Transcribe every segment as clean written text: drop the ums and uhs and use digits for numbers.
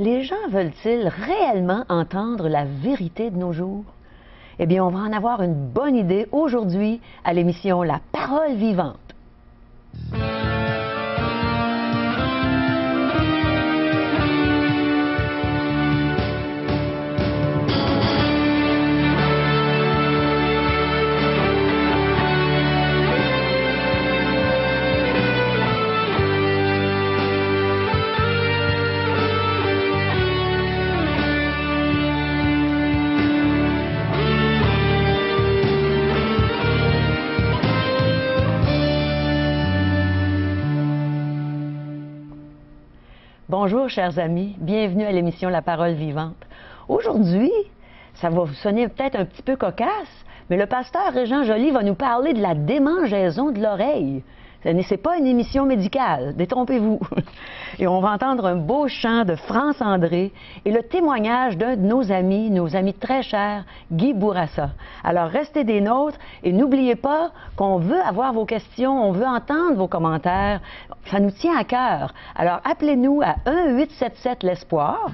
Les gens veulent-ils réellement entendre la vérité de nos jours? Eh bien, on va en avoir une bonne idée aujourd'hui à l'émission La Parole vivante. Bonjour, chers amis. Bienvenue à l'émission La Parole vivante. Aujourd'hui, ça va vous sonner peut-être un petit peu cocasse, mais le pasteur Régent Joly va nous parler de la démangeaison de l'oreille. Ce n'est pas une émission médicale, détrompez-vous. Et on va entendre un beau chant de France André et le témoignage d'un de nos amis très chers, Guy Bourassa. Alors restez des nôtres et n'oubliez pas qu'on veut avoir vos questions, on veut entendre vos commentaires. Ça nous tient à cœur. Alors appelez-nous à 1-877-l'Espoir,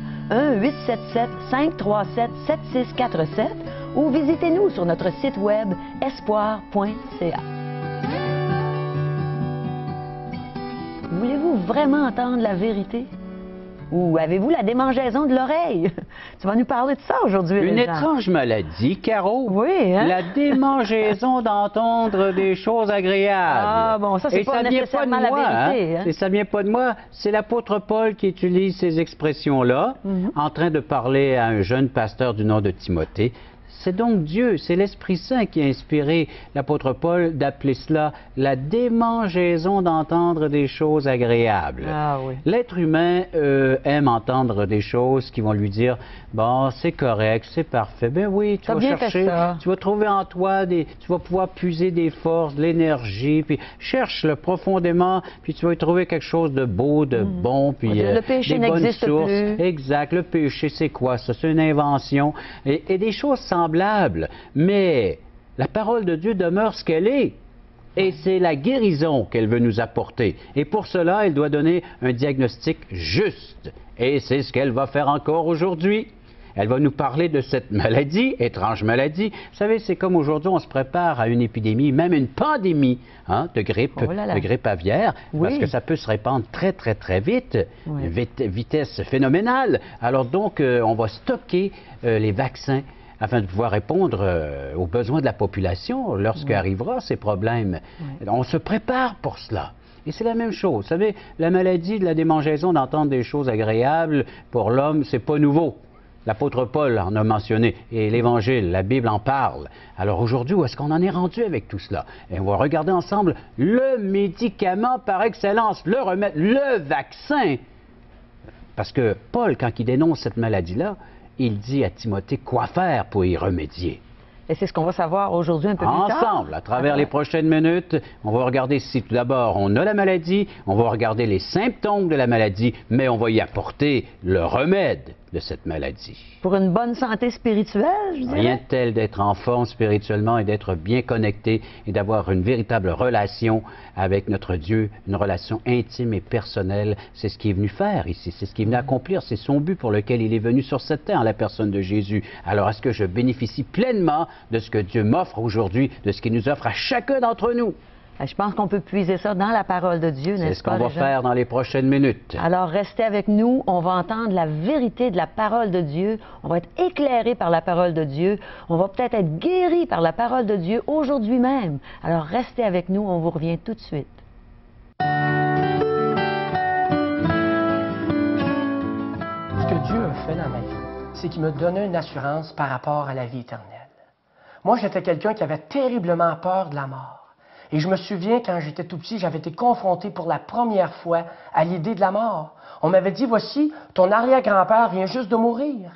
1-877-537-7647 ou visitez-nous sur notre site web espoir.ca. Voulez-vous vraiment entendre la vérité? Ou avez-vous la démangeaison de l'oreille? Tu vas nous parler de ça aujourd'hui, Une Régent. étrange maladie, Caro. Oui, hein? La démangeaison d'entendre des choses agréables. Ah, bon, ça, c'est pas nécessairement la vérité. Hein? Et ça vient pas de moi. C'est l'apôtre Paul qui utilise ces expressions-là, en train de parler à un jeune pasteur du nom de Timothée. C'est donc Dieu, c'est l'Esprit Saint qui a inspiré l'apôtre Paul d'appeler cela la démangeaison d'entendre des choses agréables. Ah oui. L'être humain aime entendre des choses qui vont lui dire « Bon, c'est correct, c'est parfait. Ben oui, tu vas chercher, tu vas trouver en toi, tu vas pouvoir puiser des forces, de l'énergie, puis cherche-le profondément, puis tu vas y trouver quelque chose de beau, de bon, puis le péché des bonnes n'existe sources. plus. Exact, le péché, c'est quoi ça? C'est une invention. Et des choses semblables. Mais la parole de Dieu demeure ce qu'elle est. Et c'est la guérison qu'elle veut nous apporter. Et pour cela, elle doit donner un diagnostic juste. Et c'est ce qu'elle va faire encore aujourd'hui. Elle va nous parler de cette maladie, étrange maladie. Vous savez, c'est comme aujourd'hui, on se prépare à une épidémie, même une pandémie de grippe, de grippe aviaire, parce que ça peut se répandre très, très, très vite, vitesse phénoménale. Alors donc, on va stocker les vaccins afin de pouvoir répondre aux besoins de la population lorsqu'arrivera ces problèmes. On se prépare pour cela. Et c'est la même chose. Vous savez, la maladie de la démangeaison d'entendre des choses agréables pour l'homme, c'est pas nouveau. L'apôtre Paul en a mentionné, et l'Évangile, la Bible en parle. Alors aujourd'hui, où est-ce qu'on en est rendu avec tout cela? Et on va regarder ensemble le médicament par excellence, le remède, le vaccin. Parce que Paul, quand il dénonce cette maladie-là, il dit à Timothée quoi faire pour y remédier. Et c'est ce qu'on va savoir aujourd'hui un peu plus tard. Ensemble, à travers les prochaines minutes, on va regarder si tout d'abord on a la maladie, on va regarder les symptômes de la maladie, mais on va y apporter le remède de cette maladie. Pour une bonne santé spirituelle, je dirais. Rien de tel d'être en forme spirituellement et d'être bien connecté et d'avoir une véritable relation avec notre Dieu, une relation intime et personnelle. C'est ce qu'il est venu faire ici, c'est ce qu'il est venu accomplir, c'est son but pour lequel il est venu sur cette terre en la personne de Jésus. Alors est-ce que je bénéficie pleinement de ce que Dieu m'offre aujourd'hui, de ce qu'il nous offre à chacun d'entre nous? Je pense qu'on peut puiser ça dans la parole de Dieu, n'est-ce pas? C'est ce qu'on va faire dans les prochaines minutes. Alors, restez avec nous. On va entendre la vérité de la parole de Dieu. On va être éclairé par la parole de Dieu. On va peut-être être guéri par la parole de Dieu aujourd'hui même. Alors, restez avec nous. On vous revient tout de suite. Ce que Dieu a fait dans ma vie, c'est qu'il m'a donné une assurance par rapport à la vie éternelle. Moi, j'étais quelqu'un qui avait terriblement peur de la mort. Et je me souviens, quand j'étais tout petit, j'avais été confronté pour la première fois à l'idée de la mort. On m'avait dit, voici, ton arrière-grand-père vient juste de mourir.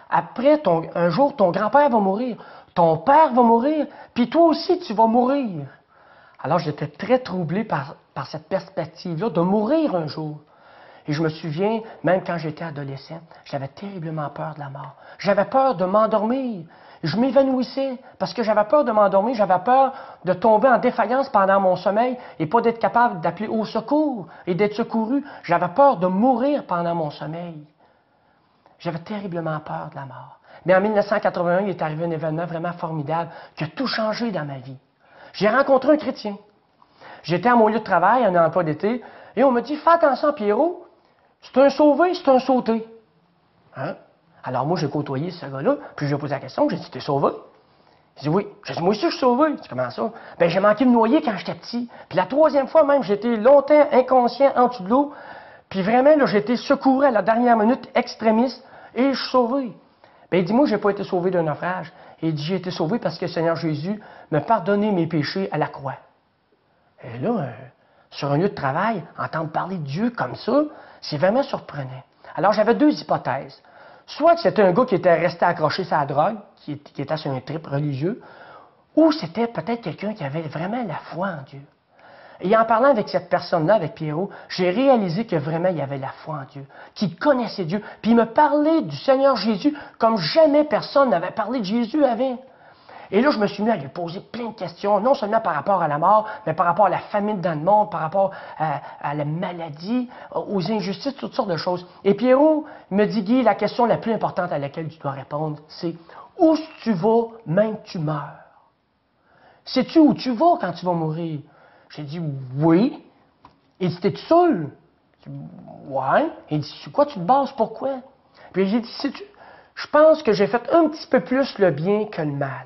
Après, un jour, ton grand-père va mourir, ton père va mourir, puis toi aussi, tu vas mourir. Alors, j'étais très troublé par cette perspective-là de mourir un jour. Et je me souviens, même quand j'étais adolescent, j'avais terriblement peur de la mort. J'avais peur de m'endormir. Je m'évanouissais parce que j'avais peur de m'endormir, j'avais peur de tomber en défaillance pendant mon sommeil et pas d'être capable d'appeler au secours et d'être secouru. J'avais peur de mourir pendant mon sommeil. J'avais terriblement peur de la mort. Mais en 1981, il est arrivé un événement vraiment formidable qui a tout changé dans ma vie. J'ai rencontré un chrétien. J'étais à mon lieu de travail, un emploi d'été, et on me dit, fais attention, Pierrot, c'est un sauvé, c'est un sauté. Hein? Alors moi, j'ai côtoyé ce gars-là, puis je lui ai posé la question, j'ai dit, t'es sauvé? Il dit, oui. J'ai dit, moi aussi, je suis sauvé. C'est comment ça? Ben, j'ai manqué de me noyer quand j'étais petit. Puis la troisième fois même, j'étais longtemps inconscient en dessous de l'eau, puis vraiment, là, j'ai été secouru à la dernière minute, extrémiste, et je suis sauvé. Ben, il dit, moi, je n'ai pas été sauvé d'un naufrage. Et il dit, j'ai été sauvé parce que le Seigneur Jésus m'a pardonné mes péchés à la croix. Et là, sur un lieu de travail, entendre parler de Dieu comme ça, c'est vraiment surprenant. Alors, j'avais deux hypothèses. Soit que c'était un gars qui était resté accroché sur la drogue, qui était sur un trip religieux, ou c'était peut-être quelqu'un qui avait vraiment la foi en Dieu. Et en parlant avec cette personne-là, avec Pierrot, j'ai réalisé que vraiment il y avait la foi en Dieu, qu'il connaissait Dieu. Puis il me parlait du Seigneur Jésus comme jamais personne n'avait parlé de Jésus avant. Et là, je me suis mis à lui poser plein de questions, non seulement par rapport à la mort, mais par rapport à la famine dans le monde, par rapport à la maladie, aux injustices, toutes sortes de choses. Et Pierrot me dit, Guy, la question la plus importante à laquelle tu dois répondre, c'est « Où tu vas, même que tu meurs? Sais-tu où tu vas quand tu vas mourir? » J'ai dit « Oui. » Il dit « T'es-tu seul? » J'ai dit « Ouais. » Il dit « Sur quoi tu te bases? Pourquoi? » Puis j'ai dit « Sais-tu, je pense que j'ai fait un petit peu plus le bien que le mal.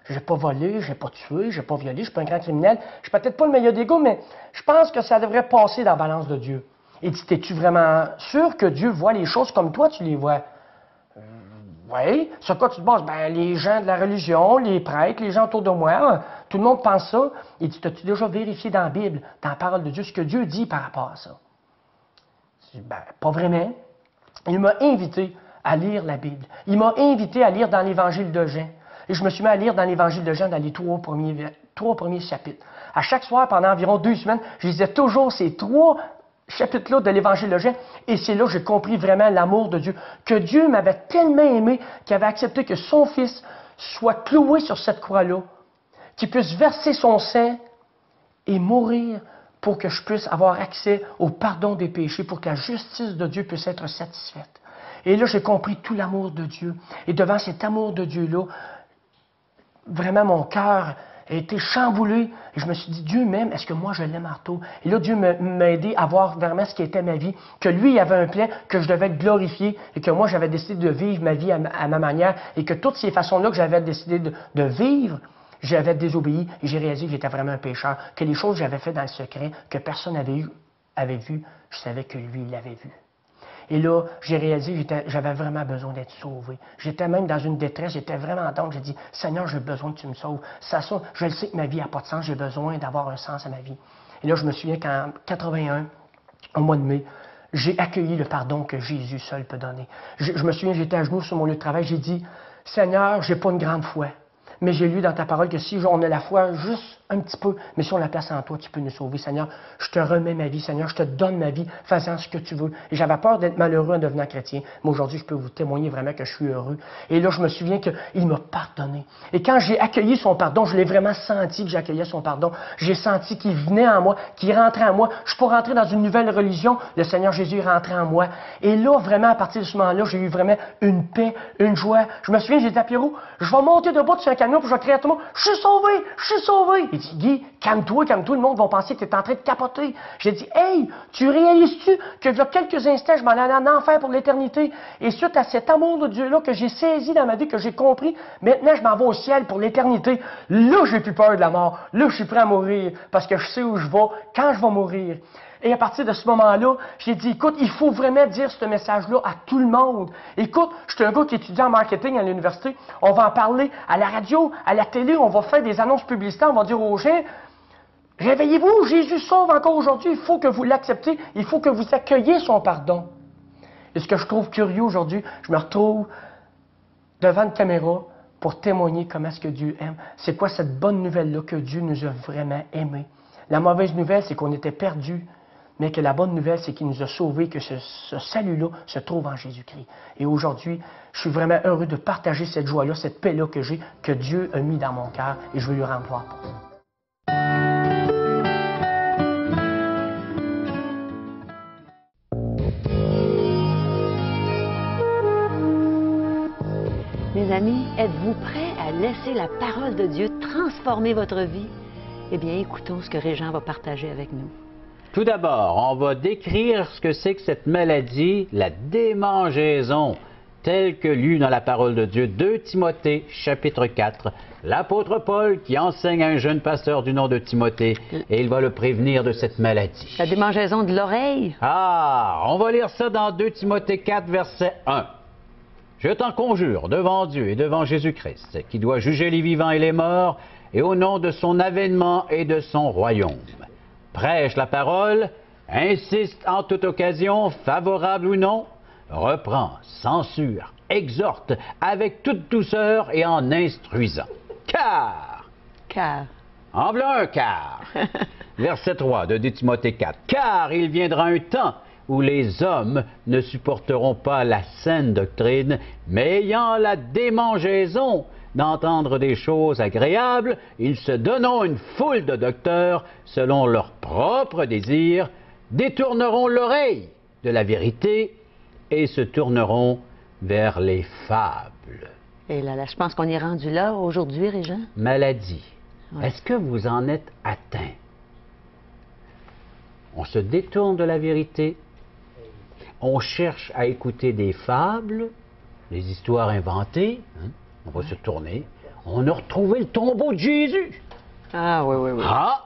Je n'ai pas volé, je n'ai pas tué, je n'ai pas violé, je ne suis pas un grand criminel. Je ne suis peut-être pas le meilleur des gars, mais je pense que ça devrait passer dans la balance de Dieu. » Il dit, es-tu vraiment sûr que Dieu voit les choses comme toi tu les vois? Oui. Sur quoi tu te bases? Ben, les gens de la religion, les prêtres, les gens autour de moi, tout le monde pense ça. Il dit, as-tu déjà vérifié dans la Bible, dans la parole de Dieu, ce que Dieu dit par rapport à ça? Je dis, ben, pas vraiment. Il m'a invité à lire la Bible. Il m'a invité à lire dans l'Évangile de Jean. Et je me suis mis à lire dans l'Évangile de Jean, dans les trois premiers chapitres. À chaque soir, pendant environ 2 semaines, je lisais toujours ces 3 chapitres-là de l'Évangile de Jean. Et c'est là que j'ai compris vraiment l'amour de Dieu. Que Dieu m'avait tellement aimé qu'il avait accepté que son Fils soit cloué sur cette croix-là, qu'il puisse verser son sang et mourir pour que je puisse avoir accès au pardon des péchés, pour que la justice de Dieu puisse être satisfaite. Et là, j'ai compris tout l'amour de Dieu. Et devant cet amour de Dieu-là, vraiment, mon cœur a été chamboulé. Et je me suis dit, Dieu m'aime, est-ce que moi je l'aime en retour? Et là, Dieu m'a aidé à voir vraiment ce qui était ma vie, que lui, il avait un plan, que je devais glorifier, et que moi, j'avais décidé de vivre ma vie à ma manière, et que toutes ces façons-là que j'avais décidé de vivre, j'avais désobéi, et j'ai réalisé que j'étais vraiment un pécheur, que les choses que j'avais faites dans le secret, que personne avait vu, je savais que lui, il l'avait vu. Et là, j'ai réalisé que j'avais vraiment besoin d'être sauvé. J'étais même dans une détresse, j'étais vraiment dans. J'ai dit, Seigneur, j'ai besoin que tu me sauves. Je le sais que ma vie n'a pas de sens, j'ai besoin d'avoir un sens à ma vie. Et là, je me souviens qu'en 81, au mois de mai, j'ai accueilli le pardon que Jésus seul peut donner. Je me souviens, j'étais à genoux sur mon lieu de travail, j'ai dit, Seigneur, j'ai pas une grande foi, mais j'ai lu dans ta parole que si on a la foi juste un petit peu, mais si on la place en toi, tu peux nous sauver. Seigneur, je te remets ma vie. Seigneur, je te donne ma vie, faisant ce que tu veux. Et j'avais peur d'être malheureux en devenant chrétien, mais aujourd'hui, je peux vous témoigner vraiment que je suis heureux. Et là, je me souviens qu'il m'a pardonné. Et quand j'ai accueilli son pardon, je l'ai vraiment senti que j'accueillais son pardon. J'ai senti qu'il venait en moi, qu'il rentrait en moi. Je suis pas rentré dans une nouvelle religion. Le Seigneur Jésus est rentré en moi. Et là, vraiment, à partir de ce moment-là, j'ai eu vraiment une paix, une joie. Je me souviens, j'ai dit à Pierrot, je vais monter debout sur un camion, puis je vais crier à tout le monde, je suis sauvé, je suis sauvé. Il dit, Guy, calme-toi, le monde va penser que tu es en train de capoter. J'ai dit, hey, tu réalises-tu que il y a quelques instants, je m'en allais en enfer pour l'éternité? Et suite à cet amour de Dieu-là que j'ai saisi dans ma vie, que j'ai compris, maintenant je m'en vais au ciel pour l'éternité. Là, j'ai plus peur de la mort. Là, je suis prêt à mourir parce que je sais où je vais, quand je vais mourir. Et à partir de ce moment-là, j'ai dit, écoute, il faut vraiment dire ce message-là à tout le monde. Écoute, je suis un gars qui étudie en marketing à l'université. On va en parler à la radio, à la télé, on va faire des annonces publicitaires, on va dire aux gens, réveillez-vous, Jésus sauve encore aujourd'hui, il faut que vous l'acceptez, il faut que vous accueilliez son pardon. Et ce que je trouve curieux aujourd'hui, je me retrouve devant une caméra pour témoigner comment est-ce que Dieu aime. C'est quoi cette bonne nouvelle-là que Dieu nous a vraiment aimés? La mauvaise nouvelle, c'est qu'on était perdus, mais que la bonne nouvelle, c'est qu'il nous a sauvés, que ce salut-là se trouve en Jésus-Christ. Et aujourd'hui, je suis vraiment heureux de partager cette joie-là, cette paix-là que j'ai, que Dieu a mis dans mon cœur, et je veux lui rendre gloire pour ça. mes amis, êtes-vous prêts à laisser la parole de Dieu transformer votre vie? Eh bien, écoutons ce que Régent va partager avec nous. Tout d'abord, on va décrire ce que c'est que cette maladie, la démangeaison, telle que lue dans la parole de Dieu, 2 Timothée, chapitre 4. L'apôtre Paul qui enseigne à un jeune pasteur du nom de Timothée, et il va le prévenir de cette maladie. La démangeaison de l'oreille. Ah, on va lire ça dans 2 Timothée 4, verset 1. « Je t'en conjure devant Dieu et devant Jésus-Christ, qui doit juger les vivants et les morts, et au nom de son avènement et de son royaume. Prêche la parole, insiste en toute occasion, favorable ou non, reprend, censure, exhorte avec toute douceur et en instruisant. Car, en voilà un car. Verset 3 de 2 Timothée 4. Car il viendra un temps où les hommes ne supporteront pas la saine doctrine, mais ayant la démangeaison d'entendre des choses agréables, ils se donneront une foule de docteurs selon leurs propres désirs, détourneront l'oreille de la vérité et se tourneront vers les fables. Et là, je pense qu'on est rendu là aujourd'hui, Régent. Maladie. Ouais. Est-ce que vous en êtes atteint? On se détourne de la vérité. On cherche à écouter des fables, des histoires inventées. On va se tourner. On a retrouvé le tombeau de Jésus. Ah, oui, oui, oui. Ah!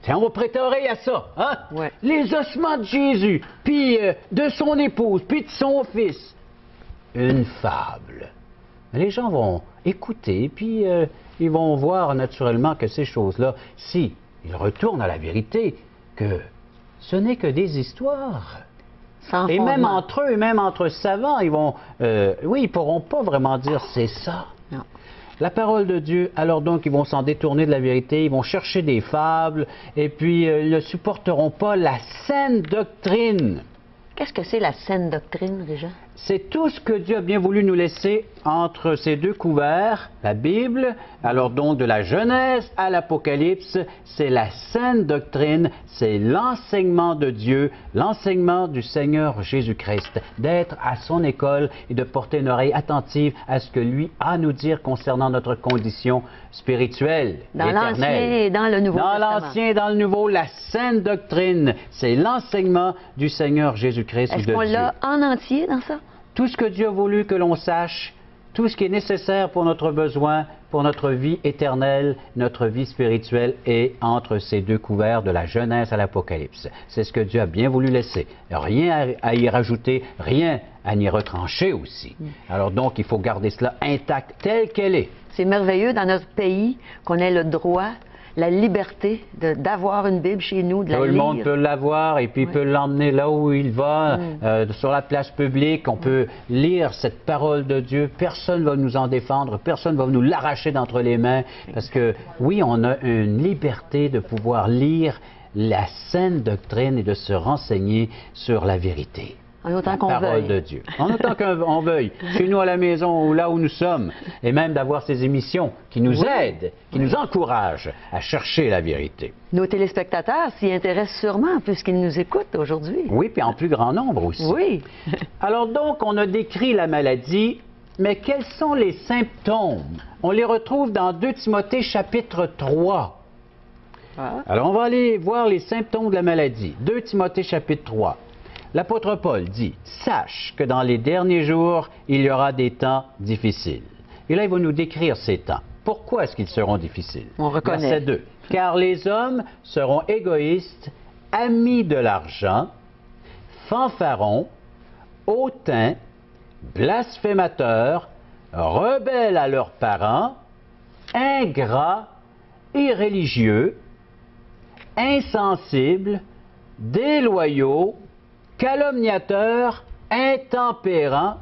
Tiens, on va prêter oreille à ça. Hein? Ouais. Les ossements de Jésus, puis de son épouse, puis de son fils. Une fable. Les gens vont écouter, puis ils vont voir naturellement que ces choses-là, si ils retournent à la vérité, que ce n'est que des histoires. Sans Et même fondement. entre eux, même entre savants, ils vont, oui, ils pourront pas vraiment dire c'est ça. Non. La parole de Dieu, alors donc, ils vont s'en détourner de la vérité, ils vont chercher des fables, et puis ils ne supporteront pas la saine doctrine. Qu'est-ce que c'est la saine doctrine, Régent? C'est tout ce que Dieu a bien voulu nous laisser entre ces deux couverts, la Bible, alors donc de la Genèse à l'Apocalypse, c'est la saine doctrine, c'est l'enseignement de Dieu, l'enseignement du Seigneur Jésus-Christ, d'être à son école et de porter une oreille attentive à ce que lui a à nous dire concernant notre condition spirituelle, Dans l'Ancien et dans le Nouveau Dans Testament. l'Ancien et dans le Nouveau, la saine doctrine, c'est l'enseignement du Seigneur Jésus-Christ ou Est-ce de qu'on Dieu. l'a en entier dans ça? Tout ce que Dieu a voulu que l'on sache, tout ce qui est nécessaire pour notre besoin, pour notre vie éternelle, notre vie spirituelle est entre ces deux couverts de la Genèse à l'Apocalypse. C'est ce que Dieu a bien voulu laisser. Rien à y rajouter, rien à y retrancher aussi. Alors donc, il faut garder cela intact tel qu'elle est. C'est merveilleux dans notre pays qu'on ait le droit, la liberté d'avoir une Bible chez nous, de la Tout le lire. monde peut l'avoir et puis Oui. peut l'emmener là où il va, sur la place publique. On peut lire cette parole de Dieu. Personne ne va nous en défendre, personne ne va nous l'arracher d'entre les mains. Parce que oui, on a une liberté de pouvoir lire la saine doctrine et de se renseigner sur la vérité. En autant La qu'on parole veuille. de Dieu. En autant qu'on veuille, chez nous à la maison ou là où nous sommes, et même d'avoir ces émissions qui nous aident, qui nous encouragent à chercher la vérité. Nos téléspectateurs s'y intéressent sûrement puisqu'ils nous écoutent aujourd'hui. Oui, puis en plus grand nombre aussi. Oui. Alors donc, on a décrit la maladie, mais quels sont les symptômes? On les retrouve dans 2 Timothée chapitre 3. Ah. Alors, on va aller voir les symptômes de la maladie. 2 Timothée chapitre 3. L'apôtre Paul dit, « Sache que dans les derniers jours, il y aura des temps difficiles. » Et là, il va nous décrire ces temps. Pourquoi est-ce qu'ils seront difficiles? On reconnaît. Verset 2. « Car les hommes seront égoïstes, amis de l'argent, fanfarons, hautains, blasphémateurs, rebelles à leurs parents, ingrats, irréligieux, insensibles, déloyaux, calomniateurs, intempérants. »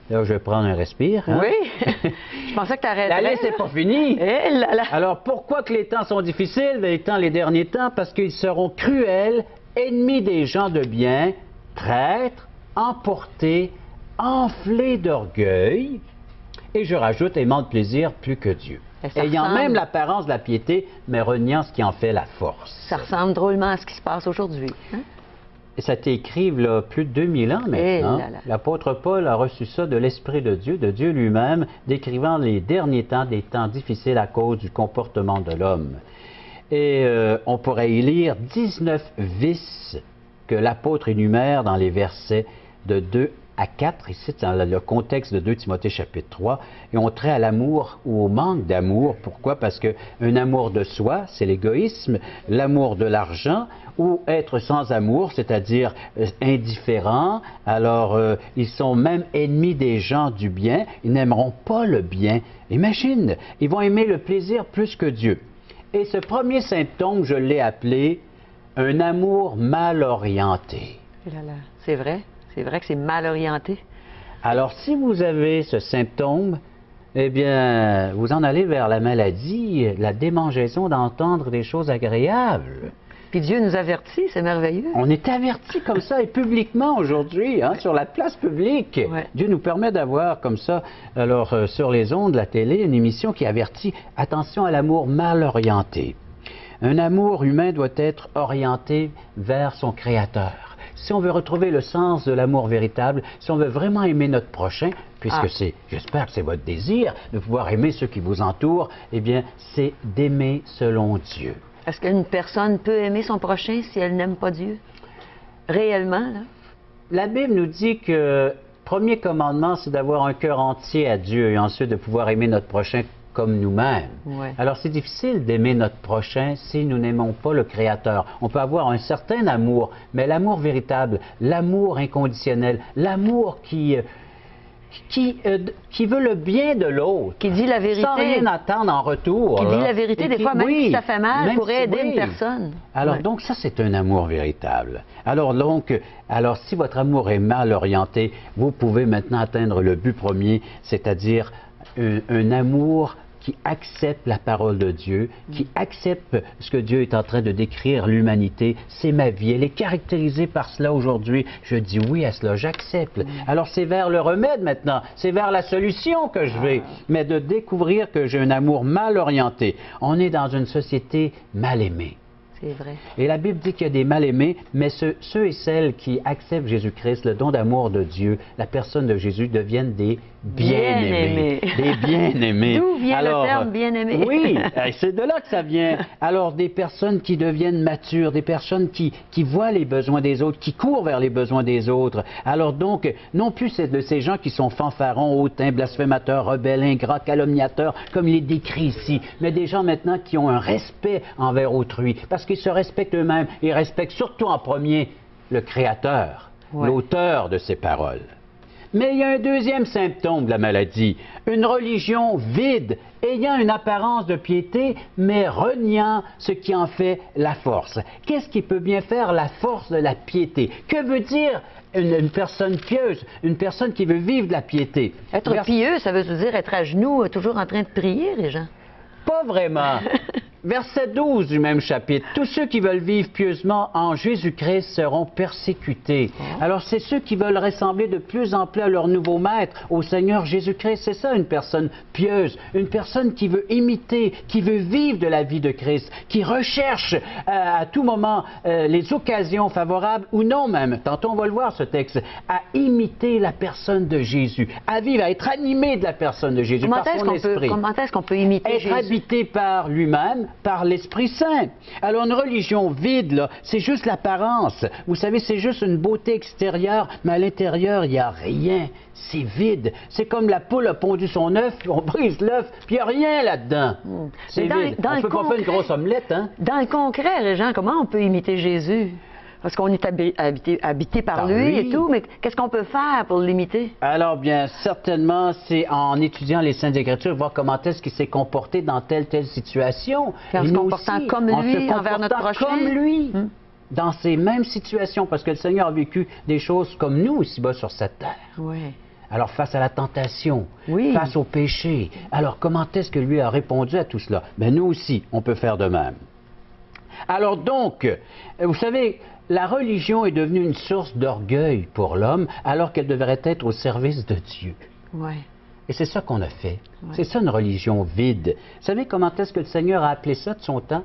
Là, je vais prendre un respire. Hein? Oui. Je pensais que tu arrêtais. La liste n'est pas finie. Eh là là. Alors, pourquoi que les temps sont difficiles? Les derniers temps, parce qu'ils seront cruels, ennemis des gens de bien, traîtres, emportés, enflés d'orgueil, et je rajoute, aimant de plaisir plus que Dieu. Ça Ayant ressemble- même l'apparence de la piété, mais reniant ce qui en fait la force. Ça ressemble drôlement à ce qui se passe aujourd'hui. Hein? ça a été écrit là, plus de 2000 ans maintenant. L'apôtre Paul a reçu ça de l'Esprit de Dieu lui-même, décrivant les derniers temps, des temps difficiles à cause du comportement de l'homme. Et on pourrait y lire 19 vices que l'apôtre énumère dans les versets de 2 à 4, ici dans le contexte de 2 Timothée chapitre 3, et on trait à l'amour ou au manque d'amour. Pourquoi? Parce qu'un amour de soi, c'est l'égoïsme, l'amour de l'argent, ou être sans amour, c'est-à-dire indifférent. Alors, ils sont même ennemis des gens du bien, ils n'aimeront pas le bien. Imagine, ils vont aimer le plaisir plus que Dieu. Et ce premier symptôme, je l'ai appelé un amour mal orienté. C'est vrai. C'est vrai que c'est mal orienté. Alors, si vous avez ce symptôme, eh bien, vous en allez vers la maladie, la démangeaison d'entendre des choses agréables. Puis Dieu nous avertit, c'est merveilleux. On est avertis comme ça, et publiquement aujourd'hui, hein, sur la place publique. Ouais. Dieu nous permet d'avoir comme ça, alors sur les ondes, la télé, une émission qui avertit, attention à l'amour mal orienté. Un amour humain doit être orienté vers son Créateur. Si on veut retrouver le sens de l'amour véritable, si on veut vraiment aimer notre prochain, puisque j'espère que c'est votre désir, de pouvoir aimer ceux qui vous entourent, eh bien, c'est d'aimer selon Dieu. Est-ce qu'une personne peut aimer son prochain si elle n'aime pas Dieu? Réellement, là? La Bible nous dit que le premier commandement, c'est d'avoir un cœur entier à Dieu et ensuite de pouvoir aimer notre prochain comme nous-mêmes. Ouais. Alors, c'est difficile d'aimer notre prochain si nous n'aimons pas le Créateur. On peut avoir un certain amour, mais l'amour véritable, l'amour inconditionnel, l'amour qui veut le bien de l'autre. Qui dit la vérité. Sans rien attendre en retour. Qui dit la vérité, des fois, même si ça fait mal, pour aider une personne. Alors, donc, ça, c'est un amour véritable. Alors, si votre amour est mal orienté, vous pouvez maintenant atteindre le but premier, c'est-à-dire un amour qui accepte la parole de Dieu, qui accepte ce que Dieu est en train de décrire, l'humanité. C'est ma vie, elle est caractérisée par cela aujourd'hui. Je dis oui à cela, j'accepte. Alors c'est vers le remède maintenant, c'est vers la solution que je vais, mais de découvrir que j'ai un amour mal orienté. On est dans une société mal aimée. C'est vrai. Et la Bible dit qu'il y a des mal-aimés, mais ceux et celles qui acceptent Jésus-Christ, le don d'amour de Dieu, la personne de Jésus, deviennent des bien-aimés. Des bien-aimés. D'où vient le terme bien-aimé? Oui, c'est de là que ça vient. Alors, des personnes qui deviennent matures, des personnes qui voient les besoins des autres, qui courent vers les besoins des autres. Alors donc, non plus c'est de ces gens qui sont fanfarons, hautains, blasphémateurs, rebelles, ingrats, calomniateurs, comme il est décrit ici, mais des gens maintenant qui ont un respect envers autrui, parce qu'ils se respectent eux-mêmes. Ils respectent surtout en premier le Créateur, l'auteur de ces paroles. Mais il y a un deuxième symptôme de la maladie, une religion vide, ayant une apparence de piété, mais reniant ce qui en fait la force. Qu'est-ce qui peut bien faire la force de la piété? Que veut dire une personne pieuse, une personne qui veut vivre de la piété? Être pieux, ça veut dire être à genoux, toujours en train de prier, les gens? Pas vraiment. Verset 12 du même chapitre. Tous ceux qui veulent vivre pieusement en Jésus-Christ seront persécutés. Alors, c'est ceux qui veulent ressembler de plus en plus à leur nouveau maître, au Seigneur Jésus-Christ. C'est ça, une personne pieuse, une personne qui veut imiter, qui veut vivre de la vie de Christ, qui recherche à tout moment les occasions favorables ou non même, tantôt on va le voir ce texte, à imiter la personne de Jésus, à vivre, à être animé de la personne de Jésus, par son esprit. Comment est-ce qu'on peut imiter Jésus? Être habité par lui-même, par l'Esprit Saint. Alors, une religion vide, là, c'est juste l'apparence. Vous savez, c'est juste une beauté extérieure, mais à l'intérieur, il n'y a rien. C'est vide. C'est comme la poule a pondu son œuf, on brise l'œuf, puis il n'y a rien là-dedans. C'est vide. On ne peut pas faire une grosse omelette, hein? Dans le concret, les gens, comment on peut imiter Jésus? Parce qu'on est habité par lui et tout, mais qu'est-ce qu'on peut faire pour l'imiter? Alors, bien, certainement, c'est en étudiant les Saintes Écritures, voir comment est-ce qu'il s'est comporté dans telle situation. En se comportant comme lui, envers notre prochain. Comme lui, dans ces mêmes situations, parce que le Seigneur a vécu des choses comme nous ici-bas sur cette terre. Oui. Alors, face à la tentation, face au péché, alors comment est-ce que lui a répondu à tout cela? Bien, nous aussi, on peut faire de même. Alors donc, vous savez, la religion est devenue une source d'orgueil pour l'homme, alors qu'elle devrait être au service de Dieu. Ouais. Et c'est ça qu'on a fait. Ouais. C'est ça une religion vide. Vous savez comment est-ce que le Seigneur a appelé ça de son temps?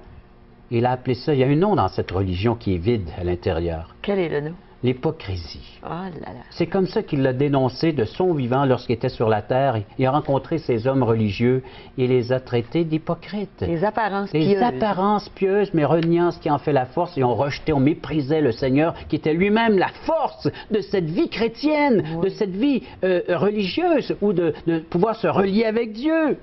Il a appelé ça, il y a un nom dans cette religion qui est vide à l'intérieur. Quel est le nom? L'hypocrisie. Oh là là. C'est comme ça qu'il l'a dénoncé de son vivant lorsqu'il était sur la terre. Il a rencontré ces hommes religieux et les a traités d'hypocrites. Les apparences Les pieuses. apparences pieuses, mais reniant ce qui en fait la force, et on rejeté, on méprisait le Seigneur, qui était lui-même la force de cette vie chrétienne, de cette vie religieuse, ou de pouvoir se relier avec Dieu.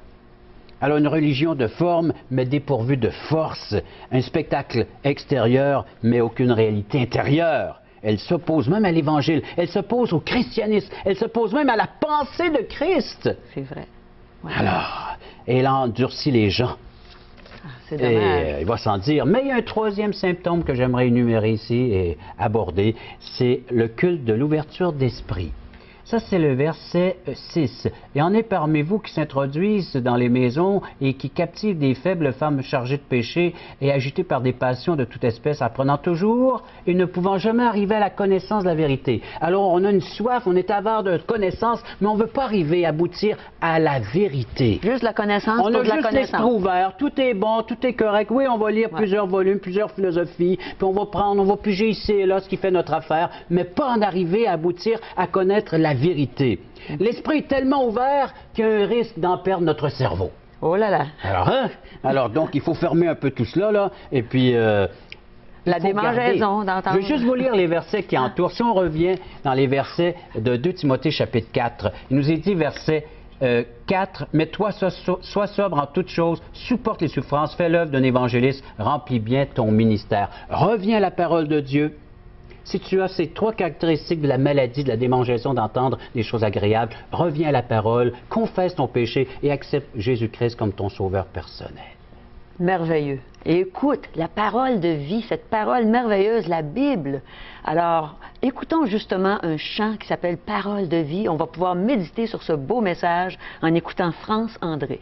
Alors une religion de forme, mais dépourvue de force, un spectacle extérieur, mais aucune réalité intérieure. Elle s'oppose même à l'Évangile, elle s'oppose au christianisme, elle s'oppose même à la pensée de Christ. C'est vrai. Ouais. Alors, elle endurcit les gens. Ah, c'est dommage. Et il va s'en dire. Mais il y a un troisième symptôme que j'aimerais énumérer ici et aborder, c'est le culte de l'ouverture d'esprit. Ça, c'est le verset 6. « Il y en est parmi vous qui s'introduisent dans les maisons et qui captivent des faibles femmes chargées de péché et agitées par des passions de toute espèce, apprenant toujours et ne pouvant jamais arriver à la connaissance de la vérité. » Alors, on a une soif, on est avare de connaissance, mais on ne veut pas arriver, aboutir à la vérité. Juste la connaissance On pour a de la juste l'esprit connaissance. ouvert, tout est bon, tout est correct. Oui, on va lire plusieurs volumes, plusieurs philosophies, puis on va piger ici et là ce qui fait notre affaire, mais pas en arriver à aboutir à connaître la vérité. L'esprit est tellement ouvert qu'il y a un risque d'en perdre notre cerveau. Oh là là. Alors, donc, il faut fermer un peu tout cela, là, et puis... La il faut démangeaison garder. d'entendre. Je vais juste vous lire les versets qui entourent. Si on revient dans les versets de 2 Timothée chapitre 4, il nous est dit, verset 4, « Mais toi, sois sobre en toutes choses, supporte les souffrances, fais l'œuvre d'un évangéliste, remplis bien ton ministère. » Reviens à la parole de Dieu. Si tu as ces trois caractéristiques de la maladie, de la démangeaison d'entendre des choses agréables, reviens à la parole, confesse ton péché et accepte Jésus-Christ comme ton sauveur personnel. Merveilleux. Et écoute, la parole de vie, cette parole merveilleuse, la Bible. Alors, écoutons justement un chant qui s'appelle « Parole de vie ». On va pouvoir méditer sur ce beau message en écoutant France André.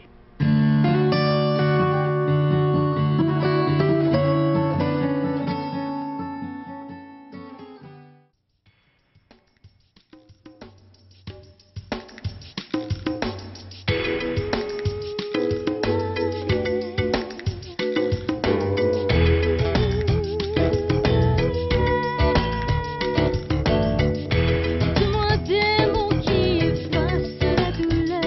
Donne-moi des mots qui effacent la douleur.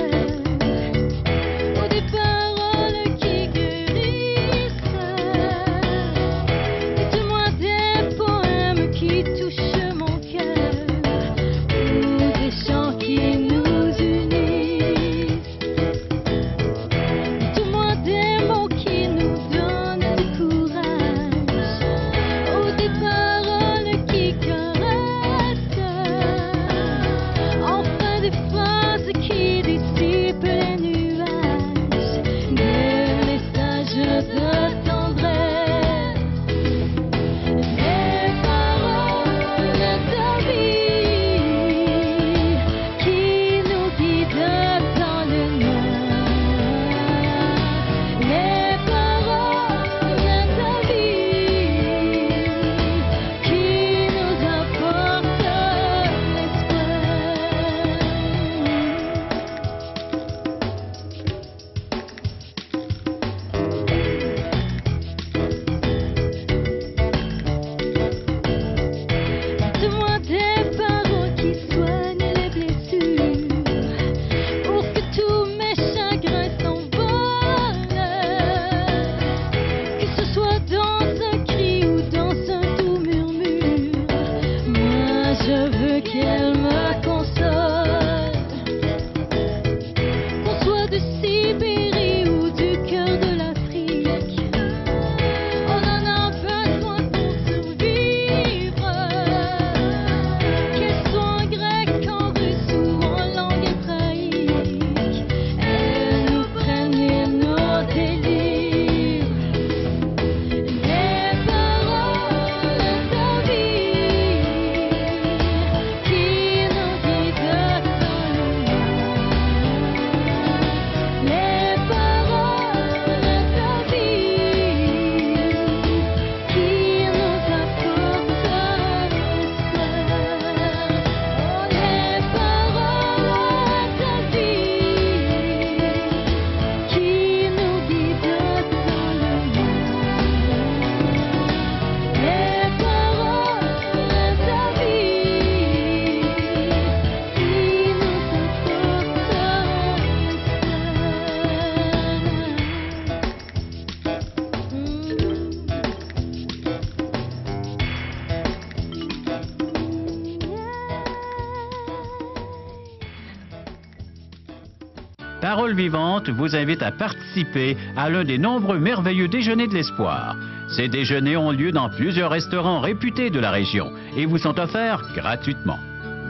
Parole Vivante vous invite à participer à l'un des nombreux merveilleux déjeuners de l'espoir. Ces déjeuners ont lieu dans plusieurs restaurants réputés de la région et vous sont offerts gratuitement.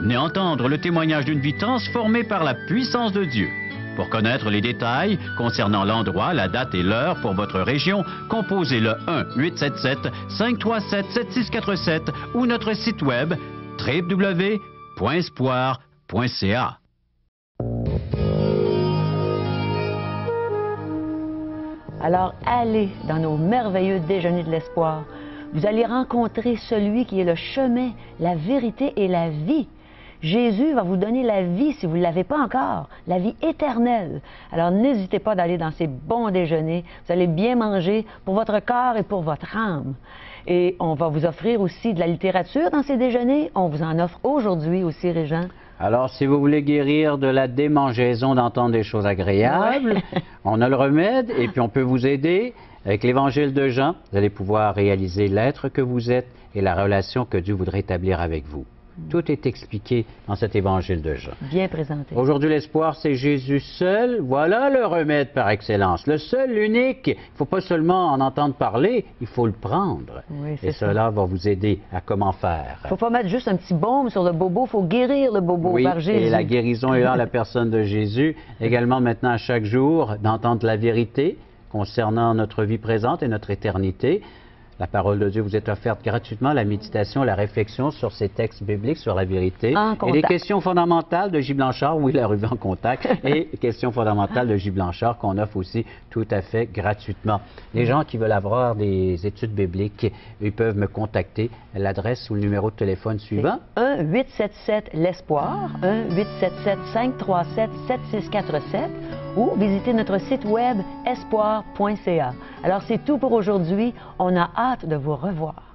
Venez entendre le témoignage d'une vie transformée par la puissance de Dieu. Pour connaître les détails concernant l'endroit, la date et l'heure pour votre région, composez le 1-877-537-7647 ou notre site web www.espoir.ca. Alors allez dans nos merveilleux déjeuners de l'espoir. Vous allez rencontrer celui qui est le chemin, la vérité et la vie. Jésus va vous donner la vie, si vous ne l'avez pas encore, la vie éternelle. Alors n'hésitez pas d'aller dans ces bons déjeuners. Vous allez bien manger pour votre corps et pour votre âme. Et on va vous offrir aussi de la littérature dans ces déjeuners. On vous en offre aujourd'hui aussi, Régent. Alors, si vous voulez guérir de la démangeaison d'entendre des choses agréables, on a le remède et puis on peut vous aider. Avec l'Évangile de Jean, vous allez pouvoir réaliser l'être que vous êtes et la relation que Dieu voudrait établir avec vous. Tout est expliqué dans cet Évangile de Jean. Bien présenté. Aujourd'hui, l'espoir, c'est Jésus seul. Voilà le remède par excellence. Le seul, l'unique. Il ne faut pas seulement en entendre parler, il faut le prendre. Oui, et cela va vous aider à comment faire. Il ne faut pas mettre juste un petit baume sur le bobo, il faut guérir le bobo Oui, par Jésus. et la guérison est dans la personne de Jésus. Également maintenant, à chaque jour, d'entendre la vérité concernant notre vie présente et notre éternité. La parole de Dieu vous est offerte gratuitement, la méditation, la réflexion sur ces textes bibliques, sur la vérité. Et les questions fondamentales de J. Blanchard, oui, la revue en contact, et questions fondamentales de J. Blanchard qu'on offre aussi tout à fait gratuitement. Les gens qui veulent avoir des études bibliques, ils peuvent me contacter. L'adresse ou le numéro de téléphone suivant. 1-877-L'Espoir, 1-877-537-7647 ou visiter notre site web espoir.ca. Alors c'est tout pour aujourd'hui. On a hâte de vous revoir.